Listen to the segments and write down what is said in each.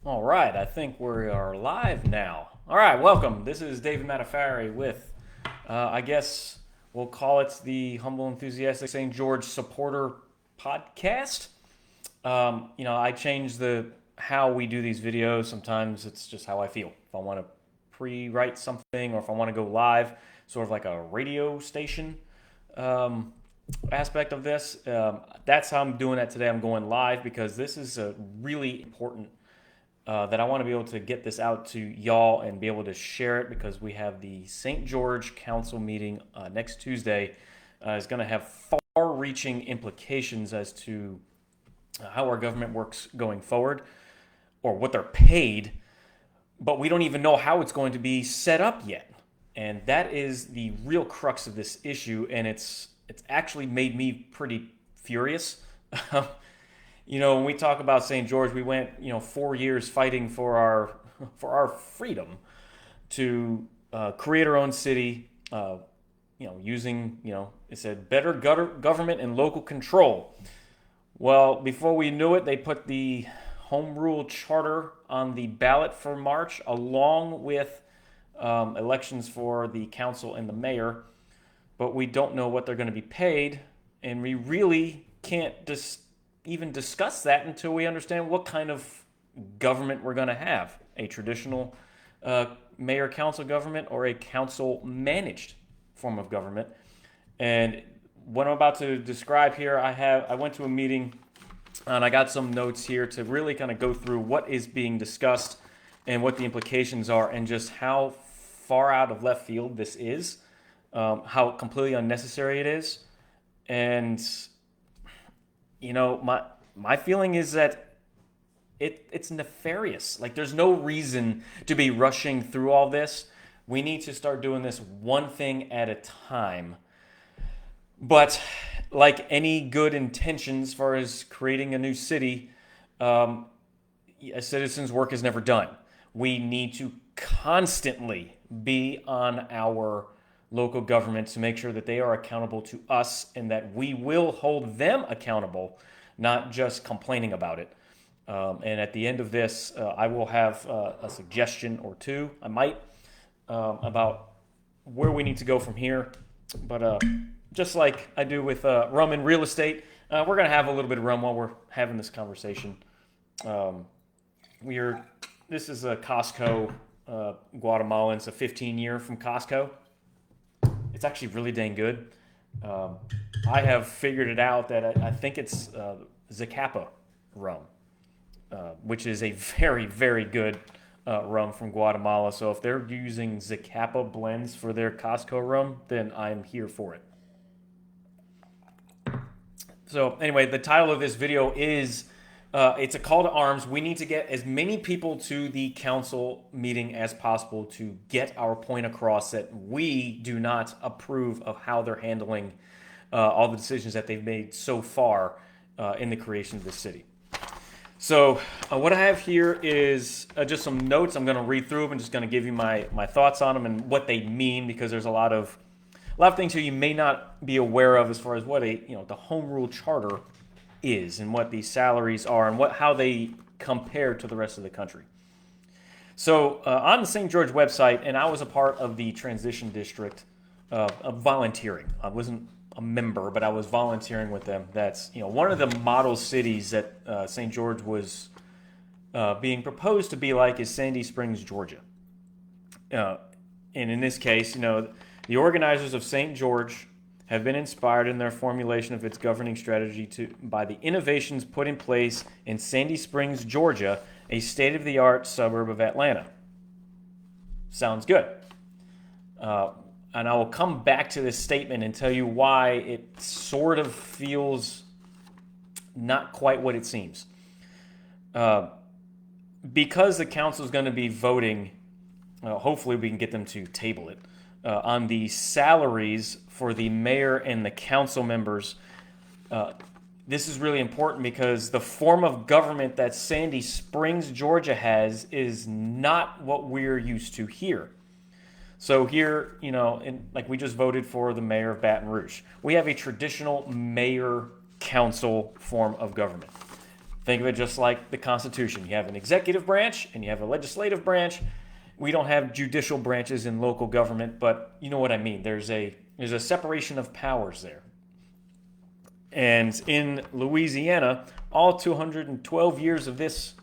All right, I think we are live now. All right, welcome. This is David Madaffari with, I guess we'll call it the Humble Enthusiastic St. George Supporter Podcast. I change the how we do these videos. Sometimes it's just how I feel. If I want to pre-write something or if I want to go live, sort of like a radio station um, aspect of this. That's how I'm doing that today. I'm going live because this is a really important that I want to be able to get this out to y'all and be able to share it because we have the St. George Council meeting next Tuesday. Is going to have far-reaching implications as to how our government works going forward or what they're paid, but we don't even know how it's going to be set up yet. And that is the real crux of this issue, and it's actually made me pretty furious. When we talk about St. George, we went, 4 years fighting for our freedom to create our own city. Using, it said better government and local control. Well, before we knew it, they put the Home Rule Charter on the ballot for March, along with elections for the council and the mayor. But we don't know what they're going to be paid, and we really can't even discuss that until we understand what kind of government we're going to have. A traditional mayor council government or a council managed form of government. And what I'm about to describe here, I went to a meeting and I got some notes here to really kind of go through what is being discussed and what the implications are and just how far out of left field this is, how completely unnecessary it is. And my feeling is that it's nefarious. Like, there's no reason to be rushing through all this. We need to start doing this one thing at a time. But like any good intentions as far as creating a new city, a citizen's work is never done. We need to constantly be on our local government to make sure that they are accountable to us and that we will hold them accountable, not just complaining about it. And at the end of this, I will have a suggestion or two, I might, about where we need to go from here. But just like I do with rum and real estate, we're going to have a little bit of rum while we're having this conversation. This is a Costco Guatemalan. It's a 15-year from Costco. It's actually really dang good. I have figured it out that I think it's Zacapa rum, which is a very, very good rum from Guatemala. So if they're using Zacapa blends for their Costco rum, then I'm here for it. So anyway, the title of this video is it's a call to arms. We need to get as many people to the council meeting as possible to get our point across that we do not approve of how they're handling all the decisions that they've made so far in the creation of this city. So what I have here is just some notes. I'm going to read through them and just going to give you my thoughts on them and what they mean, because there's a lot of things here you may not be aware of as far as what the Home Rule Charter is and what these salaries are and how they compare to the rest of the country. So on the St. George website, and I was a part of the transition district of volunteering. I wasn't a member, but I was volunteering with them. That's one of the model cities that St. George was being proposed to be like is Sandy Springs, Georgia. And in this case, the organizers of St. George have been inspired in their formulation of its governing strategy by the innovations put in place in Sandy Springs, Georgia, a state-of-the-art suburb of Atlanta. Sounds good. And I will come back to this statement and tell you why it sort of feels not quite what it seems. Because the council is going to be voting, hopefully we can get them to table it, on the salaries for the mayor and the council members. This is really important because the form of government that Sandy Springs, Georgia has is not what we're used to here. So here, like we just voted for the mayor of Baton Rouge. We have a traditional mayor council form of government. Think of it just like the Constitution. You have an executive branch and you have a legislative branch. We don't have judicial branches in local government, but you know what I mean. There's a separation of powers there. And in Louisiana, all 212 years of this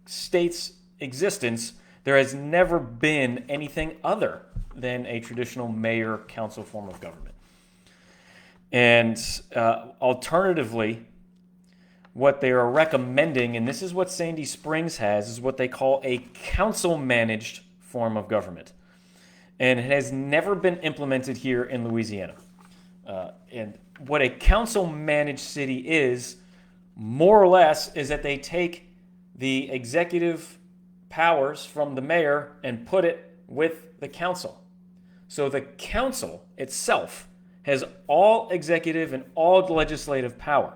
state's existence, there has never been anything other than a traditional mayor-council form of government. And alternatively, what they are recommending, and this is what Sandy Springs has, is what they call a council-managed form of government. And it has never been implemented here in Louisiana. And what a council-managed city is, more or less, is that they take the executive powers from the mayor and put it with the council. So the council itself has all executive and all legislative power.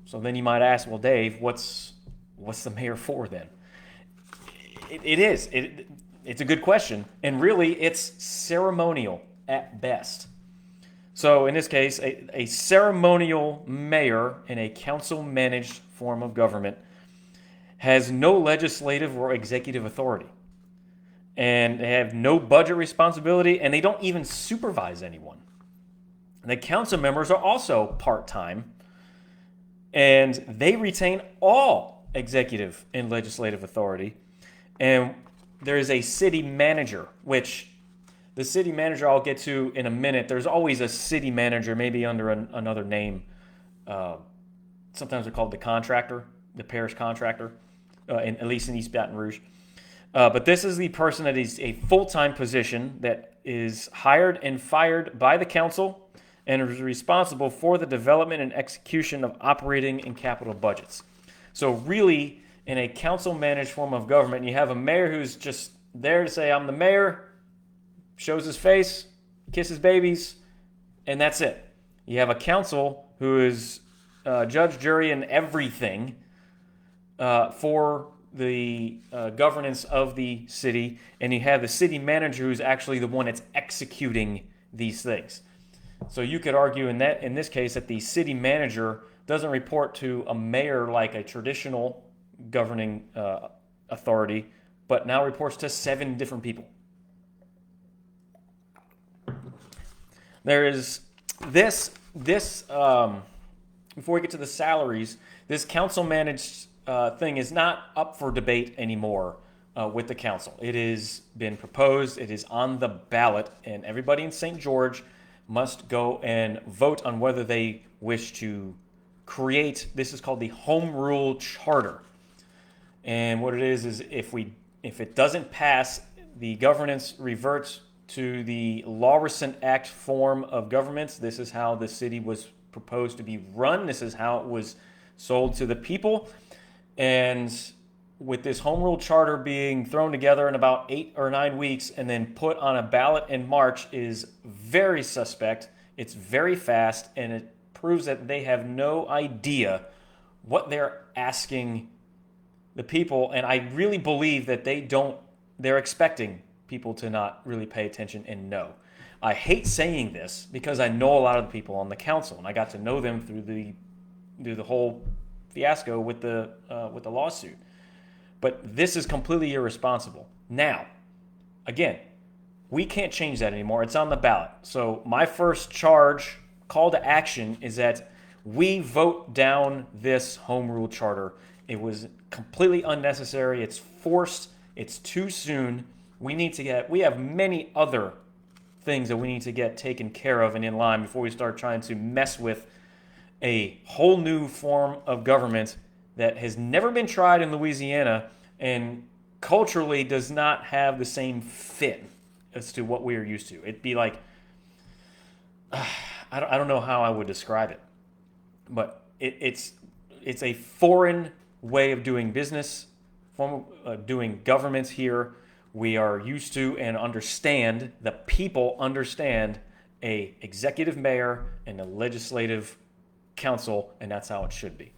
So then you might ask, well, Dave, what's the mayor for then? It's a good question, and really it's ceremonial at best. So in this case, a ceremonial mayor in a council-managed form of government has no legislative or executive authority. And they have no budget responsibility, and they don't even supervise anyone. The council members are also part-time, and they retain all executive and legislative authority. And there is a city manager, which the city manager I'll get to in a minute. There's always a city manager, maybe under another name. Sometimes they're called the contractor, the parish contractor, at least in East Baton Rouge. But this is the person that is a full-time position that is hired and fired by the council and is responsible for the development and execution of operating and capital budgets. So really, in a council-managed form of government, you have a mayor who's just there to say, I'm the mayor, shows his face, kisses babies, and that's it. You have a council who is judge, jury, and everything for the governance of the city, and you have the city manager who's actually the one that's executing these things. So you could argue in this case that the city manager doesn't report to a mayor like a traditional governing authority, but now reports to 7 different people. There is this before we get to the salaries, this council-managed thing is not up for debate anymore with the council. It has been proposed, it is on the ballot, and everybody in St. George must go and vote on whether they wish to create, this is called the Home Rule Charter. And what it is if it doesn't pass, the governance reverts to the Lawson Act form of government. This is how the city was proposed to be run. This is how it was sold to the people. And with this Home Rule Charter being thrown together in about 8 or 9 weeks and then put on a ballot in March is very suspect. It's very fast, and it proves that they have no idea what they're asking the people. And I really believe that they're expecting people to not really pay attention and know. I hate saying this because I know a lot of the people on the council, and I got to know them through the whole fiasco with the lawsuit. But this is completely irresponsible. Now, again, we can't change that anymore. It's on the ballot. So my first call to action is that we vote down this Home Rule Charter. It was completely unnecessary. It's forced. It's too soon. We have many other things that we need to get taken care of and in line before we start trying to mess with a whole new form of government that has never been tried in Louisiana and culturally does not have the same fit as to what we are used to. It'd be like, I don't know how I would describe it, but it's a foreign way of doing business, form of doing governments here. We are used to and understand, the people understand a executive mayor and a legislative council, and that's how it should be.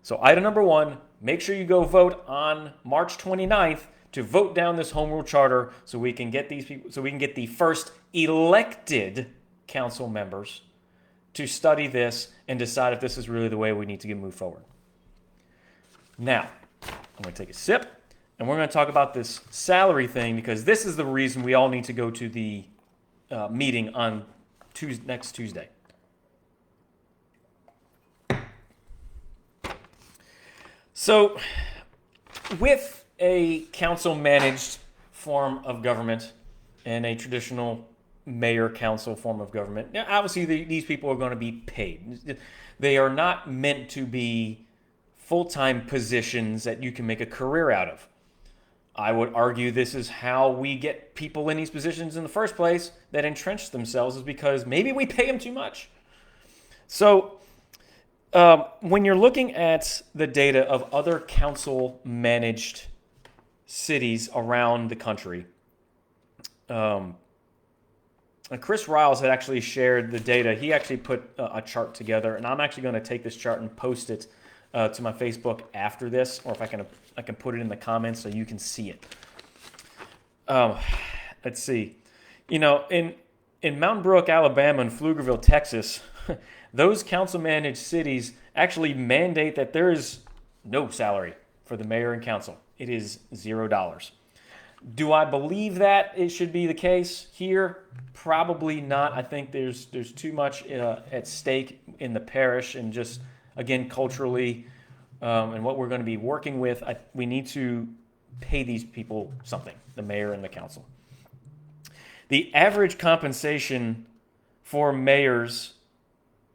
So item number 1, make sure you go vote on March 29th to vote down this Home Rule Charter so we can get these people, so we can get the first elected council members to study this and decide if this is really the way we need to move forward. Now, I'm going to take a sip, and we're going to talk about this salary thing because this is the reason we all need to go to the meeting on next Tuesday. So, with a council-managed form of government and a traditional mayor-council form of government, now obviously these people are going to be paid. They are not meant to be full-time positions that you can make a career out of. I would argue this is how we get people in these positions in the first place that entrench themselves, is because maybe we pay them too much. So when you're looking at the data of other council-managed cities around the country, Chris Riles had actually shared the data. He actually put a chart together, and I'm actually going to take this chart and post it to my Facebook after this, or if I can put it in the comments so you can see it. Let's see. In Mountain Brook, Alabama, and Pflugerville, Texas, those council-managed cities actually mandate that there is no salary for the mayor and council. It is $0. Do I believe that it should be the case here? Probably not. I think there's too much at stake in the parish, and just, again, culturally, and what we're going to be working with, we need to pay these people something, the mayor and the council. The average compensation for mayors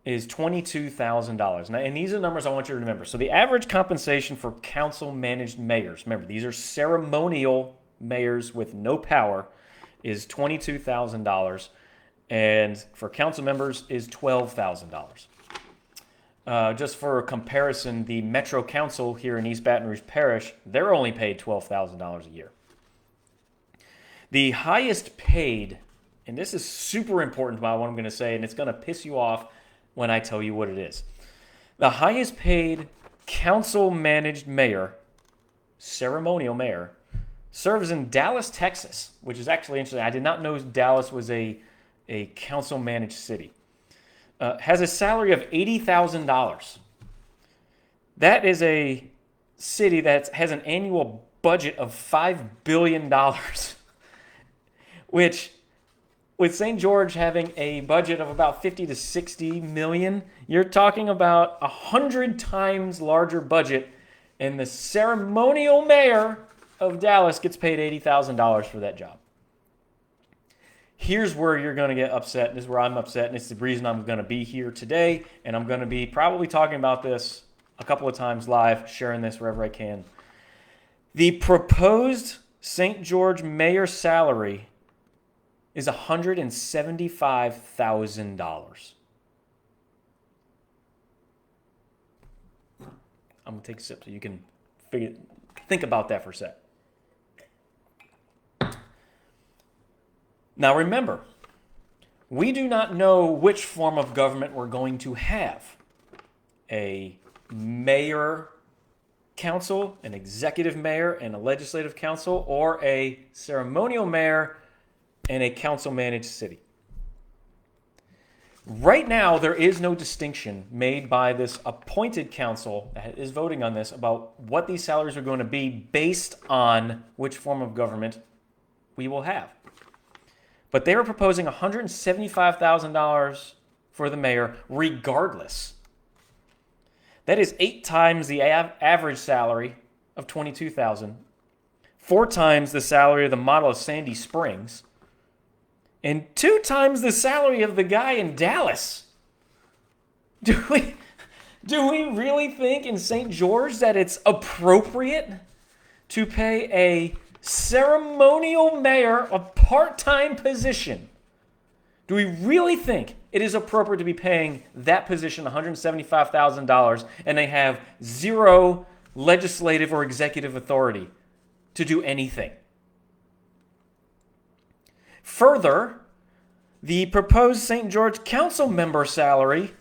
is $22,000. Now, and these are numbers I want you to remember. So the average compensation for council-managed mayors, remember, these are ceremonial mayors with no power, is $22,000, and for council members is $12,000. Just for comparison, the Metro Council here in East Baton Rouge Parish, they're only paid $12,000 a year. The highest paid, and this is super important about what I'm going to say, and it's going to piss you off when I tell you what it is. The highest paid council-managed mayor, ceremonial mayor, serves in Dallas, Texas, which is actually interesting. I did not know Dallas was a council-managed city. Has a salary of $80,000. That is a city that has an annual budget of $5 billion, which, with St. George having a budget of about 50 to 60 million, you're talking about 100 times larger budget, and the ceremonial mayor of Dallas gets paid $80,000 for that job. Here's where you're going to get upset. This is where I'm upset, and it's the reason I'm going to be here today, and I'm going to be probably talking about this a couple of times live, sharing this wherever I can. The proposed St. George mayor salary is $175,000. I'm going to take a sip so you can think about that for a sec. Now remember, we do not know which form of government we're going to have. A mayor council, an executive mayor, and a legislative council, or a ceremonial mayor and a council-managed city. Right now, there is no distinction made by this appointed council that is voting on this about what these salaries are going to be based on which form of government we will have. But they were proposing $175,000 for the mayor regardless. That is 8 times the average salary of $22,000, 4 times the salary of the model of Sandy Springs, and 2 times the salary of the guy in Dallas. Do we really think in St. George that it's appropriate to pay a ceremonial mayor a part-time position? Do we really think it is appropriate to be paying that position $175,000 and they have 0 legislative or executive authority to do anything? Further, the proposed St. George council member salary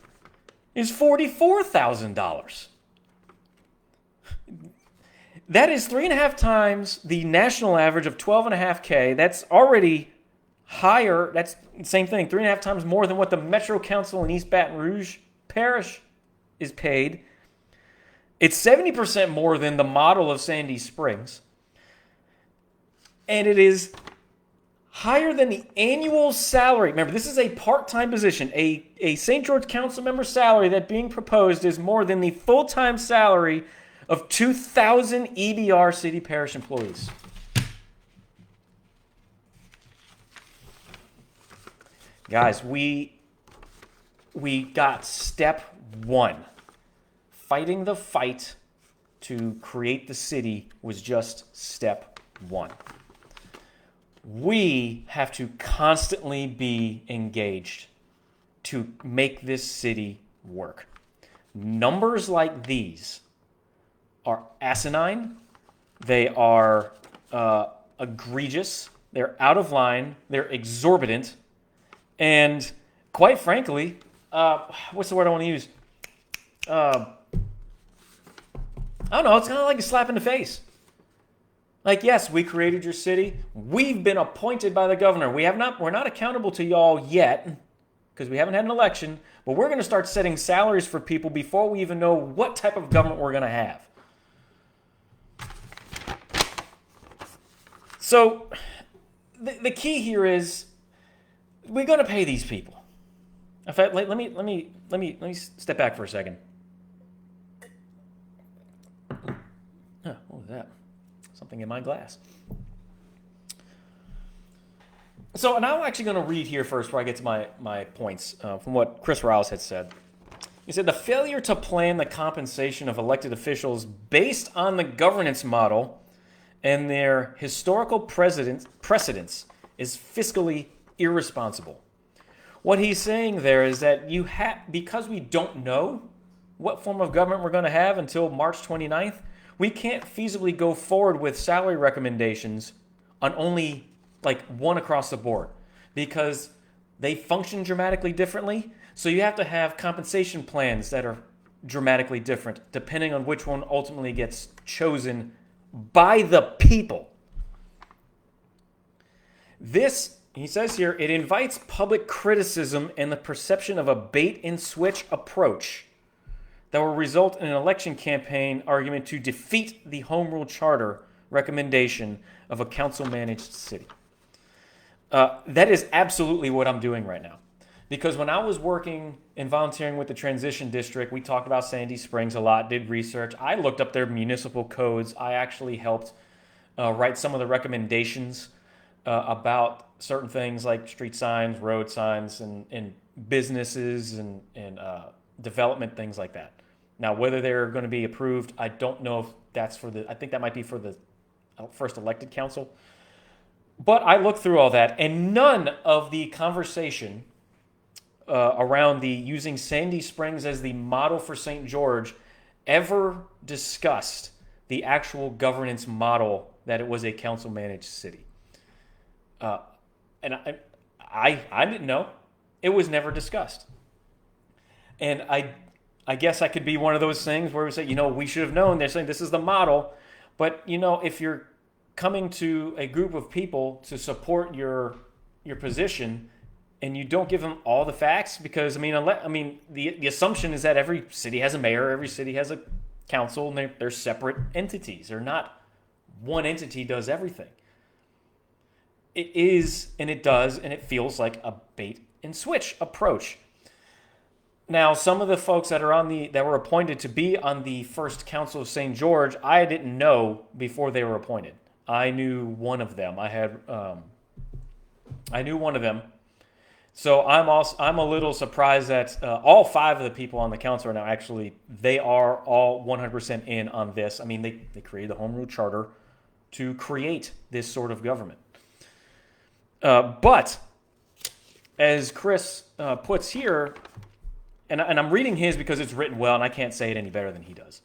is $44,000. That is 3.5 times the national average of $12.5K. That's already higher. That's the same thing, 3.5 times more than what the Metro Council in East Baton Rouge Parish is paid. It's 70% more than the model of Sandy Springs. And it is higher than the annual salary. Remember, this is a part-time position. A St. George council member salary that being proposed is more than the full-time salary of 2,000 EBR city parish employees. Guys, we got step one. Fighting the fight to create the city was just step one. We have to constantly be engaged to make this city work. Numbers like these are asinine. They are egregious. They're out of line. They're exorbitant. And quite frankly, what's the word I want to use? I don't know. It's kind of like a slap in the face. Like, yes, we created your city. We've been appointed by the governor. We're not accountable to y'all yet because we haven't had an election, but we're going to start setting salaries for people before we even know what type of government we're going to have. So the key here is we're going to pay these people. In fact, let me step back for a second. Oh, what was that? Something in my glass. So, and I'm actually going to read here first before I get to my points from what Chris Rouse had said. He said, the failure to plan the compensation of elected officials based on the governance model and their historical precedents is fiscally irresponsible. What he's saying there is that because we don't know what form of government we're going to have until March 29th, we can't feasibly go forward with salary recommendations on only like one across the board because they function dramatically differently. So you have to have compensation plans that are dramatically different depending on which one ultimately gets chosen by the people. This, he says here, it invites public criticism and the perception of a bait and switch approach that will result in an election campaign argument to defeat the Home Rule Charter recommendation of a council-managed city. That is absolutely what I'm doing right now. Because when I was working and volunteering with the Transition District, we talked about Sandy Springs a lot, did research. I looked up their municipal codes. I actually helped write some of the recommendations about certain things like street signs, road signs, and businesses and development, things like that. Now, whether they're going to be approved, I don't know if that's I think that might be for the first elected council. But I looked through all that, and none of the conversation around using Sandy Springs as the model for St. George ever discussed the actual governance model that it was a council-managed city. And I didn't know. It was never discussed. And I guess I could be one of those things where we say, we should have known. They're saying this is the model. But, if you're coming to a group of people to support your position and you don't give them all the facts, because, the assumption is that every city has a mayor, every city has a council, and they're separate entities. They're not one entity does everything. It is, and it does, and it feels like a bait and switch approach. Now, some of the folks that were appointed to be on the first council of St. George, I didn't know before they were appointed. I knew one of them. I knew one of them. So I'm a little surprised that all 5 of the people on the council are now they are all 100% in on this. They created the Home Rule Charter to create this sort of government. But as Chris puts here, and I'm reading his because it's written well, and I can't say it any better than he does.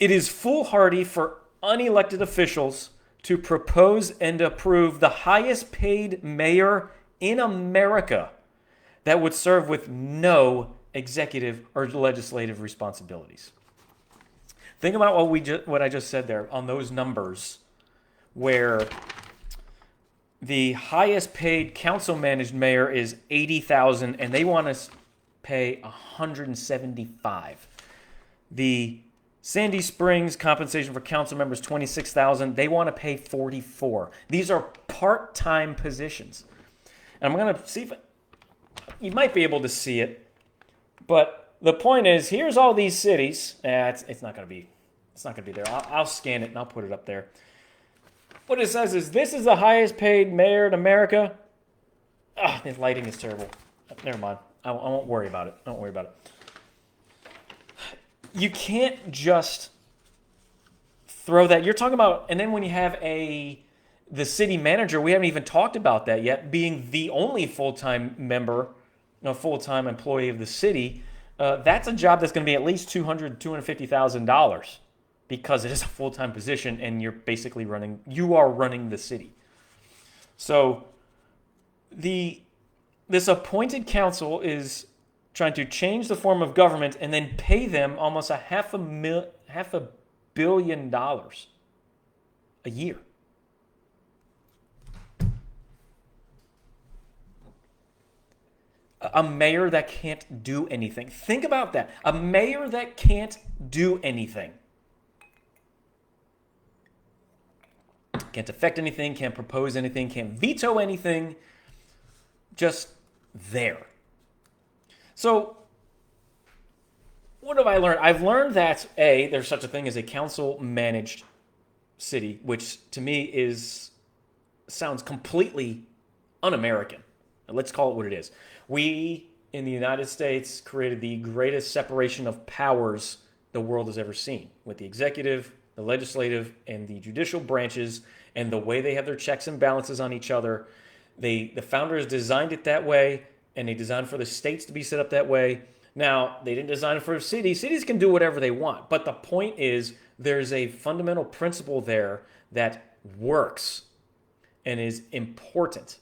It is foolhardy for unelected officials to propose and approve the highest paid mayor in America that would serve with no executive or legislative responsibilities. Think about what I just said there on those numbers, where the highest paid council managed mayor is $80,000, and they want to pay $175,000. The Sandy Springs compensation for council members $26,000. They want to pay $44,000. These are part-time positions. And I'm going to see if you might be able to see it. But the point is, here's all these cities. It's not going to be. It's not going to be there. I'll scan it and I'll put it up there. What it says is, this is the highest paid mayor in America. The lighting is terrible. Never mind. I won't worry about it. Don't worry about it. You can't just throw that. You're talking about, and then when you have the city manager, we haven't even talked about that yet, being the only full-time member, full-time employee of the city. That's a job that's going to be at least $250,000 because it is a full-time position, and you're basically running the city. So this appointed council is trying to change the form of government and then pay them almost $500 million a year. A mayor that can't do anything. Think about that. A mayor that can't do anything. Can't affect anything, can't propose anything, can't veto anything. Just there. So, what have I learned? I've learned that, there's such a thing as a council-managed city, which to me sounds completely un-American. Let's call it what it is. We, in the United States, created the greatest separation of powers the world has ever seen, with the executive, the legislative, and the judicial branches, and the way they have their checks and balances on each other. The founders designed it that way, and they designed for the states to be set up that way. Now, they didn't design it for cities. Cities can do whatever they want. But the point is, there's a fundamental principle there that works and is important.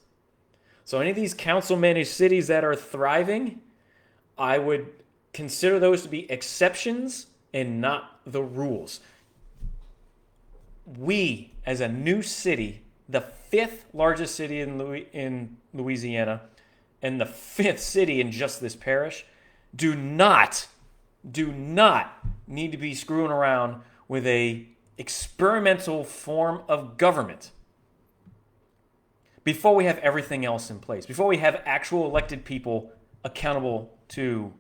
So any of these council-managed cities that are thriving, I would consider those to be exceptions and not the rules. We, as a new city, the 5th largest city in Louisiana, and the 5th city in just this parish, do not need to be screwing around with a experimental form of government before we have everything else in place, before we have actual elected people accountable to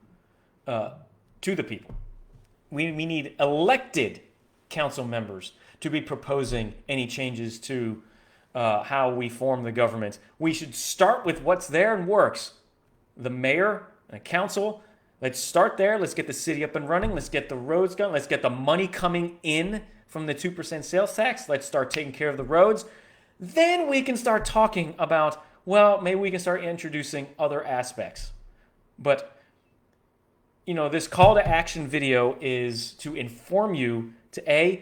the people. We need elected council members to be proposing any changes to how we form the government. We should start with what's there and works. The mayor and a council, let's start there. Let's get the city up and running. Let's get the roads going. Let's get the money coming in from the 2% sales tax. Let's start taking care of the roads. Then we can start talking about, well, maybe we can start introducing other aspects. But, this call to action video is to inform you to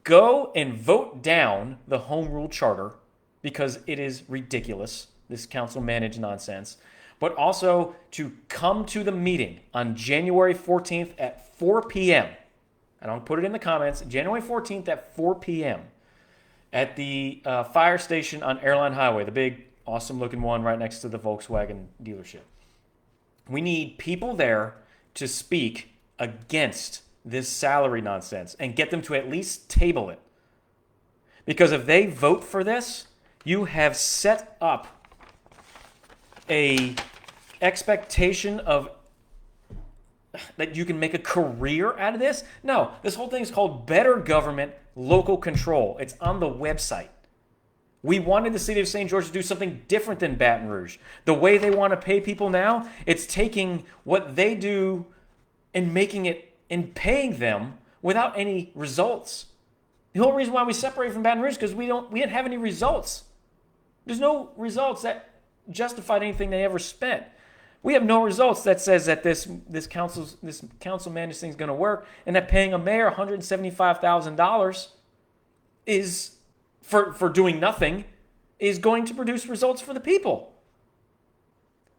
go and vote down the Home Rule Charter, because it is ridiculous, this council-managed nonsense, but also to come to the meeting on January 14th at 4 p.m. I don't put it in the comments. January 14th at 4 p.m. at the fire station on Airline Highway, the big, awesome-looking one right next to the Volkswagen dealership. We need people there to speak against this salary nonsense and get them to at least table it. Because if they vote for this, you have set up a expectation of that you can make a career out of this. No, this whole thing is called Better Government, Local Control. It's on the website. We wanted the city of St. George to do something different than Baton Rouge. The way they want to pay people now, it's taking what they do and making it and paying them without any results. The whole reason why we separate from Baton Rouge is because we didn't have any results. There's no results that justified anything they ever spent. We have no results that says that this council managed thing is going to work, and that paying a mayor $175,000 is for doing nothing is going to produce results for the people.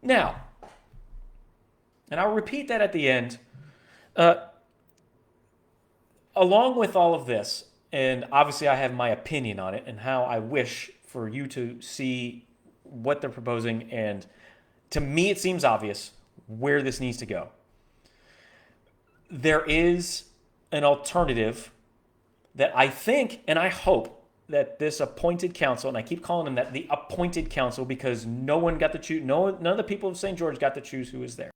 Now, and I'll repeat that at the end. Along with all of this, and obviously I have my opinion on it and how I wish for you to see what they're proposing, and to me it seems obvious where this needs to go. There is an alternative that I think and I hope that this appointed council, and I keep calling them that, the appointed council, because no one got to choose, none of the people of St. George got to choose who was there,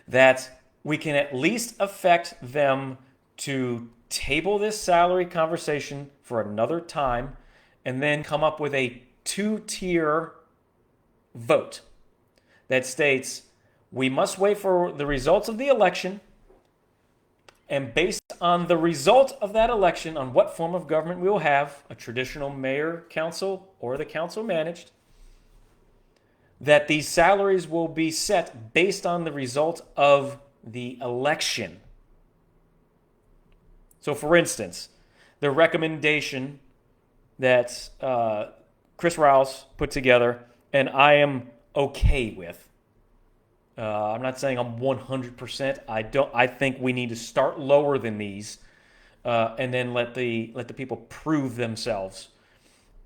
that we can at least affect them to table this salary conversation for another time and then come up with a two-tier vote that states we must wait for the results of the election, and based on the result of that election, on what form of government we will have, a traditional mayor council or the council managed, that these salaries will be set based on the result of the election. So, for instance, the recommendation that Chris Rouse put together, and I am okay with. I'm not saying I'm 100%. I think we need to start lower than these, and then let the people prove themselves.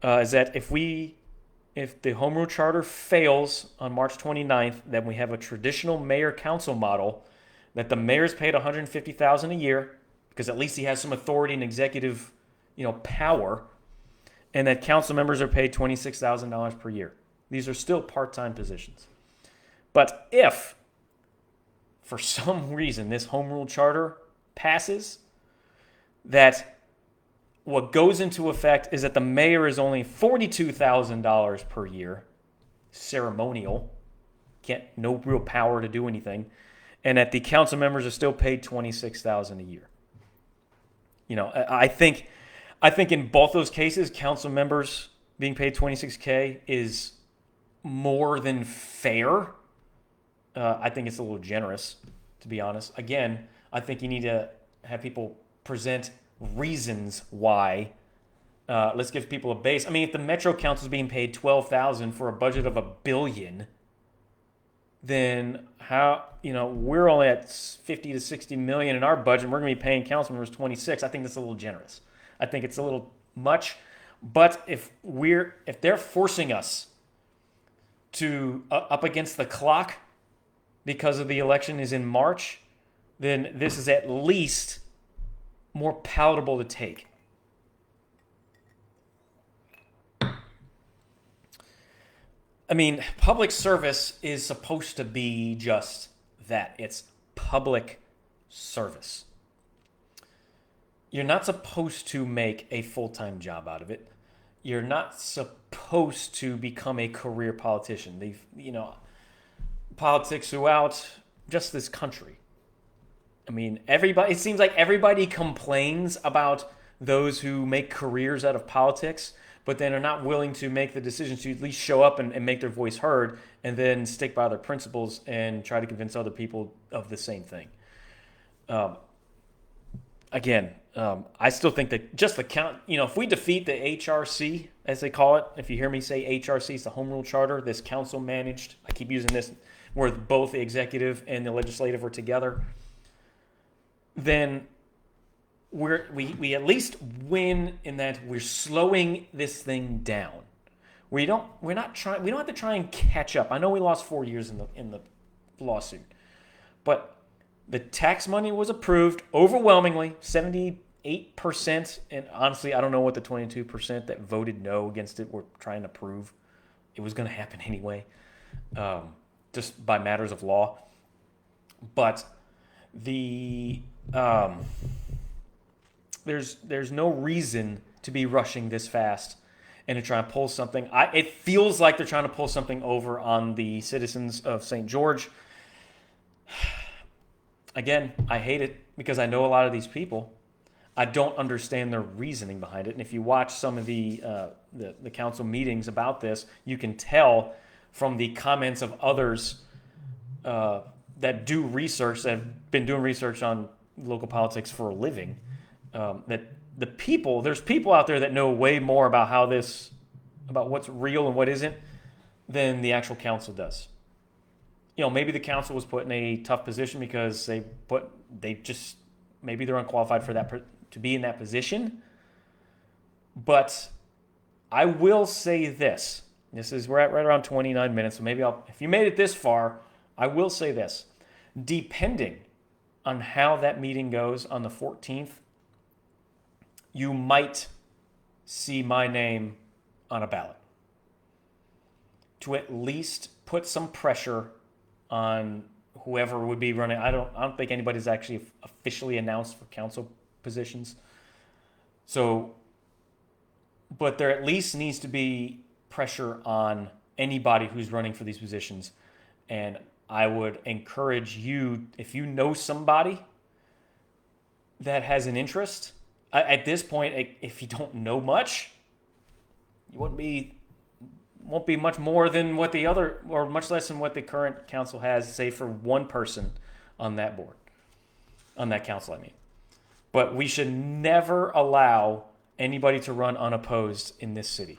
Is that if the Home Rule Charter fails on March 29th, then we have a traditional mayor-council model that the mayor's paid $150,000 a year because at least he has some authority and executive, power, and that council members are paid $26,000 per year. These are still part-time positions. But if, for some reason, this Home Rule Charter passes, that what goes into effect is that the mayor is only $42,000 per year, ceremonial, no real power to do anything, and that the council members are still paid $26,000 a year. I think in both those cases, council members being paid $26K is more than fair. I think it's a little generous, to be honest. Again, I think you need to have people present reasons why. Let's give people a base. I mean, if the Metro Council is being paid $12,000 for a budget of $1 billion, then how, we're only at 50 to 60 million in our budget, and we're going to be paying council members 26. I think that's a little generous. I think it's a little much. But if they're forcing us to up against the clock because of the election is in March, then this is at least more palatable to take. I mean, public service is supposed to be just that. It's public service. You're not supposed to make a full-time job out of it. You're not supposed to become a career politician. Politics throughout just this country. I mean, it seems like everybody complains about those who make careers out of politics, but then are not willing to make the decisions to at least show up and make their voice heard, and then stick by their principles and try to convince other people of the same thing. I still think that just the count, if we defeat the HRC, as they call it, if you hear me say HRC, it's the Home Rule Charter, this council managed, I keep using this, where both the executive and the legislative are together, then we at least win in that we're slowing this thing down. We don't have to try and catch up. I know we lost 4 years in the lawsuit, but the tax money was approved overwhelmingly, 78%. And honestly, I don't know what the 22% that voted no against it were trying to prove. It was going to happen anyway, just by matters of law. But there's no reason to be rushing this fast and to try and pull something. It feels like they're trying to pull something over on the citizens of St. George. Again, I hate it because I know a lot of these people. I don't understand their reasoning behind it. And if you watch some of the council meetings about this, you can tell from the comments of others that do research, that have been doing research on local politics for a living, that there's people out there that know way more about what's real and what isn't than the actual council does. Maybe the council was put in a tough position because maybe they're unqualified for that to be in that position. But I will say this. We're at right around 29 minutes, so maybe if you made it this far, I will say this. Depending on how that meeting goes on the 14th, you might see my name on a ballot to at least put some pressure on whoever would be running. I don't think anybody's actually officially announced for council positions. So, but there at least needs to be pressure on anybody who's running for these positions. And I would encourage you, if you know somebody that has an interest, at this point, if you don't know much, you won't be much more than what the other, or much less than what the current council has, say, for one person on that board, on that council, I mean. But we should never allow anybody to run unopposed in this city.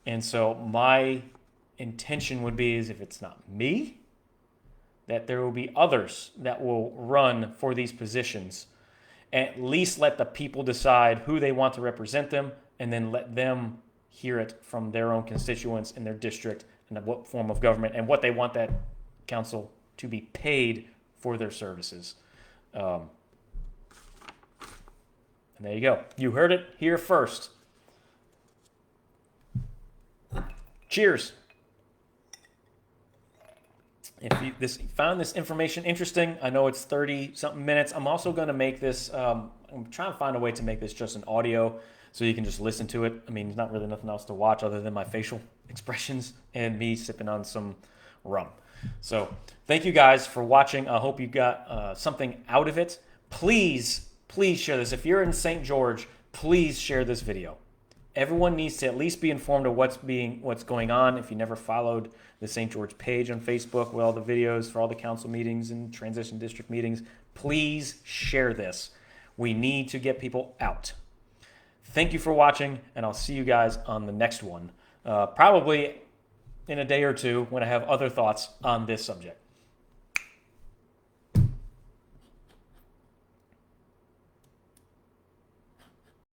And so my intention would be is if it's not me, that there will be others that will run for these positions. At least let the people decide who they want to represent them, and then let them hear it from their own constituents in their district and what form of government and what they want that council to be paid for their services. And there you go. You heard it here first. Cheers. If you found this information interesting, I know it's 30-something minutes. I'm also going to make this, I'm trying to find a way to make this just an audio so you can just listen to it. I mean, there's not really nothing else to watch other than my facial expressions and me sipping on some rum. So thank you guys for watching. I hope you got something out of it. Please share this. If you're in St. George, please share this video. Everyone needs to at least be informed of what's going on. If you never followed the St. George page on Facebook with all the videos for all the council meetings and transition district meetings, please share this. We need to get people out. Thank you for watching, and I'll see you guys on the next one, probably in a day or two when I have other thoughts on this subject.